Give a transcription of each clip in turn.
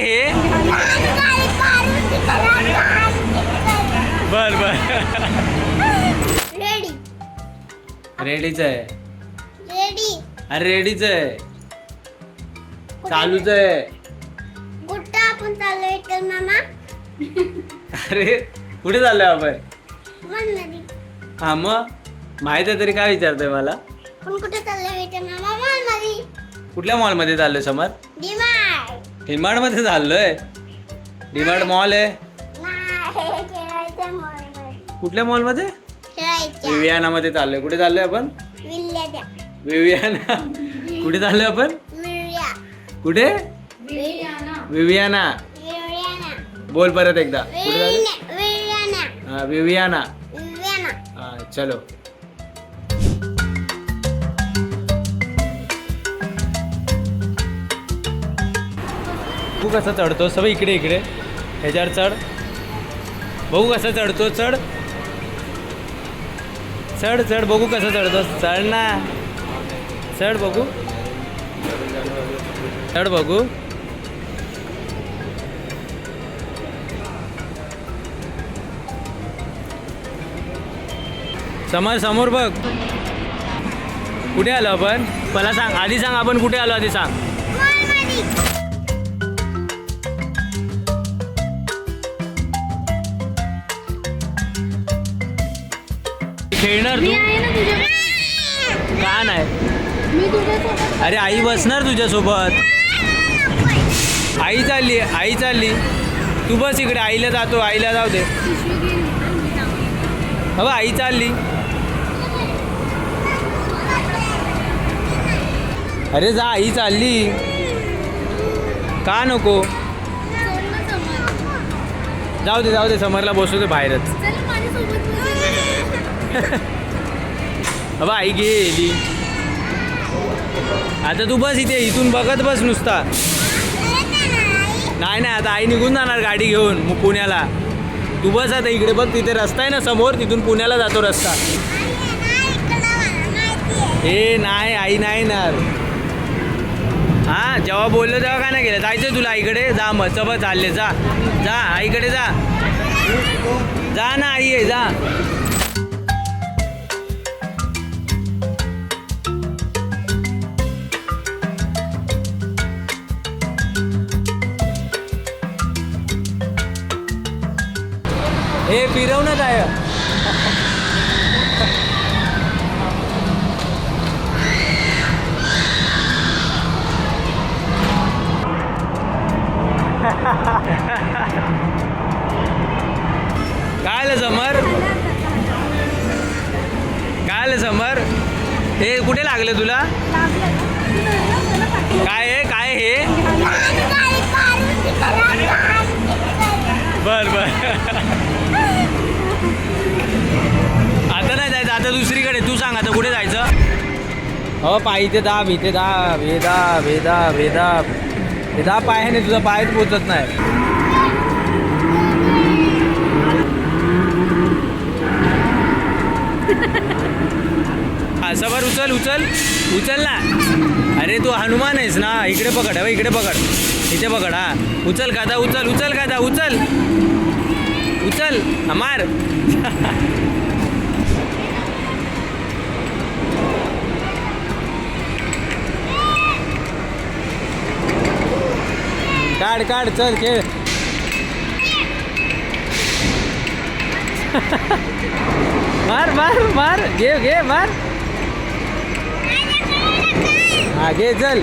हे? बर बर. रेडी रेडीच आहे. रेडी अरे रेडीच आहे. चालूच आहे. कुठं आपण चाललोय विठ्ठल मामा? अरे कुठे चाललोय आपण? मॉलमध्ये. हा मग माहित आहे तरी काय विचारतोय मला? पण कुठे चाललोय विठ्ठल मामा? मॉलमध्ये. कुठल्या मॉलमध्ये चाललोय समर? डिमार्ट. डीमार्ट मध्ये चाललोय. डीमार्ट मॉल आहे. नाही, खेळायच्या मॉलमध्ये. कुठल्या मॉल मध्ये? खेळायच्या. विवियाना मध्ये चाललोय. कुठे चाललोय आपण? विल्ल्याच्या. विवियाना. कुठे चाललोय आपण? विल्ल्या. कुठे? विल्ल्याना. विवियाना. विल्ल्याना. बोल परत एकदा. कुठे चाललोय? विल्ल्याना. हा विवियाना. विल्ल्याना. हा चलो. तू कसा चढतो सगळं इकडे इकडे ह्याच्यावर चढ. बघू कसं चढतो. चढ चढ चढ बघू कसं चढतो. चढ ना. चढ बघू. चढ बघू. समोर समोर बघ. कुठे आलो आपण? मला सांग आधी सांग आपण कुठे आलो आधी सांग. मॉलमध्ये. खेळणार मी तू? आहे ना तुझ्या. का नाही? मी तुझ्यासोबत. अरे आई बसणार तुझ्यासोबत. आई चालली आई चालली. तू बस इकडे. आईला जातो. आईला जाऊ दे. बाबा आई चालली. अरे जा आई चालली. का नको? जाऊ दे समरला बसू दे बाहेरच. बाबा आई गेली. आता तू बस इथे. इथून बघत बस नुसता. नाही आता आई निघून जाणार गाडी घेऊन मग पुण्याला. तू बस आता इकडे बघ. तिथे रस्ता आहे ना समोर. तिथून पुण्याला जातो रस्ता. ए नाही आई नाही येणार. हा जेव्हा बोललो तेव्हा काय नाही केलं. जायचं तुला आईकडे. जा मग चबा चालले. जा जा आईकडे जा. जा ना आई आहे जा. हे फिरवणं आहे. काय आलं समर? काय आलं समर? हे कुठे लागलं तुला? काय आहे काय हे? बर आता नाही जायचं. आता दुसरीकडे. तू सांग आता कुठे जायचं? हो पाय इथे दाब. इथे दाब. हे दाब हे दाब हे दाब हे दाब. पायाने तुझा पायच पोचत नाही. हा सबर उचल उचल उचल ना. अरे तू हनुमान आहेस ना. इकडे पकड. हवं इकडे पकड. इथे पकड. हा उचल कादा. उचल उचल कादा. उचल उचल. मार. काढ काढ चल खेळ. मार मार मार. घे मार. हा घे चल.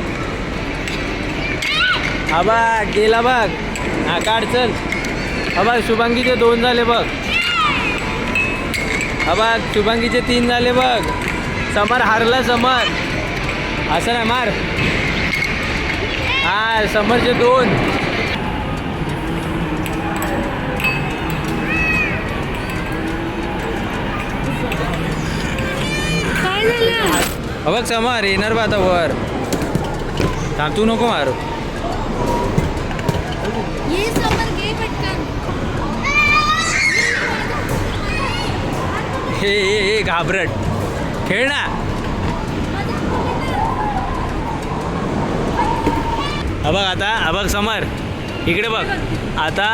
हा बघ गेला बघ. हा काढ चल. हा बघ शुभांगीचे 2 झाले बघ. हा बघ शुभांगीचे 3 झाले बघ. समर हारला समर. असं नाही मार. हा समरचे 2. काय झालं? हा बघ समर येणार बा आता वर. थांब तू नको मारू. ये समर घे पटकन. हे घाबरट. खेळ ना. हा बघ आता. हा बघ समर. इकडे बघ, आता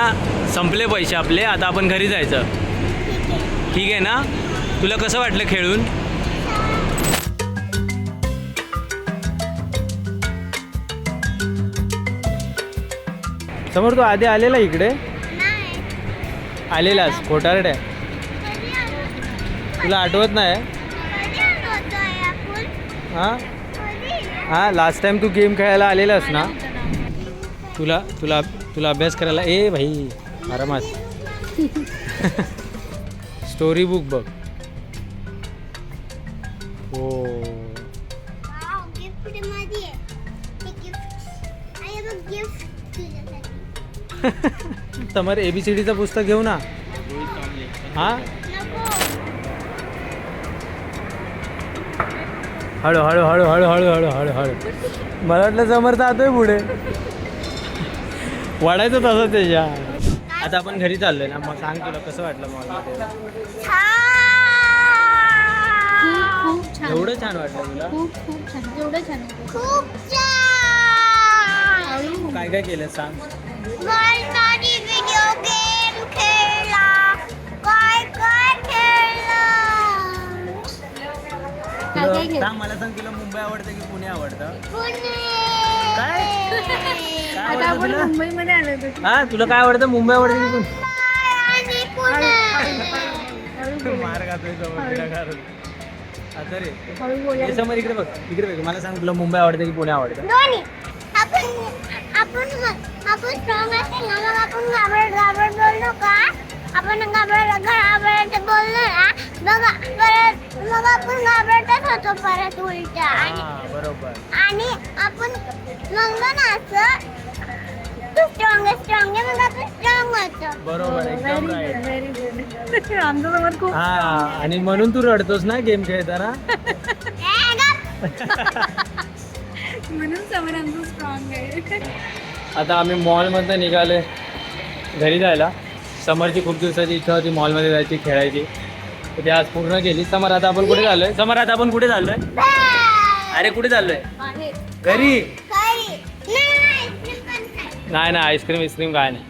संपले पैसे आपले, आता आपण घरी जायचं. ठीक आहे. ठीक आहे ना? तुला कसं वाटलं खेळून? समोर तू आधी आलेला इकडे? नाही. आलेलास खोटारड्या. कधी आलो? तुला आठवत नाही? कधी आलो होतो आपण? हां कधी? हां, लास्ट टाइम तू गेम खेळायला आलेलास ना? तुला तुला तुला अभ्यास करायला ए भाई आरामात. स्टोरी बुक बघ. हो वाव, गिफ्ट मध्ये आहे. हे गिफ्ट. आई बघ गिफ्ट तुझ्यासाठी. समर ABCDचं पुस्तक घेऊ ना. हां नको. हळू हळू हळू हळू हळू हळू हळू हळू. मला वाटलं समर जातोय पुढे. वाढायचं तसं त्याच्या. आता आपण घरी चाललोय ना, मग सांग तुला कसं वाटलं मॉलमध्ये? खूप छान. एवढं छान वाटलं तुला? खूप छान. एवढं छान. खूप छान. काय काय केलं सांग. सारी व्हिडिओ गेम खेळला. काय काय खेळलं. काय काय केलं? सांग, मला सांग, तुला मुंबई आवडतं की पुणे आवडतं? पुणे. काय? काय आता आवडतं आपण तुला? मुंबईमध्ये आलो होतो. हा, तुला काय आवडतं, मुंबई आवडतं की आणि पुणे. पुणे? मार खातोय समोर तिला घालून. आता रे हळू बोला. हे समोर इकडे बघ, इकडे बघ. मला सांग, तुला मुंबई आवडतं की पुणे आवडतं? दोन्ही. आपण स्ट्रॉंग असेल ना, मग आपण घाबरत बोललो का? आपण घाबरत बोललो ना, बघा परत मग आपण घाबरतच होतो परत उलटा. हा, बरोबर. आणि आपण म्हणलो ना असं, तू स्ट्रॉंग आहे मग आपण स्ट्रॉंग होतो. बरोबर, एकदम राईट. Very good. आमचं समोर खूप हा, आणि म्हणून तू रडतोस ना गेम खेळताना? ए, गप. म्हणून समोर आमचं स्ट्रॉंग आहे. आता आम्ही मॉलमधनं निघाले घरी जायला. समरची खूप दिवसाची इच्छा होती मॉलमध्ये जायची, खेळायची, तर ती आज पूर्ण केली. समर, आता आपण कुठे चाललोय? समर, आता आपण कुठे चाललोय? अरे कुठे चाललोय? आहे. घरी. काही नाही, ice cream पण नाही. नाही ना, आईस्क्रीम काय नाही.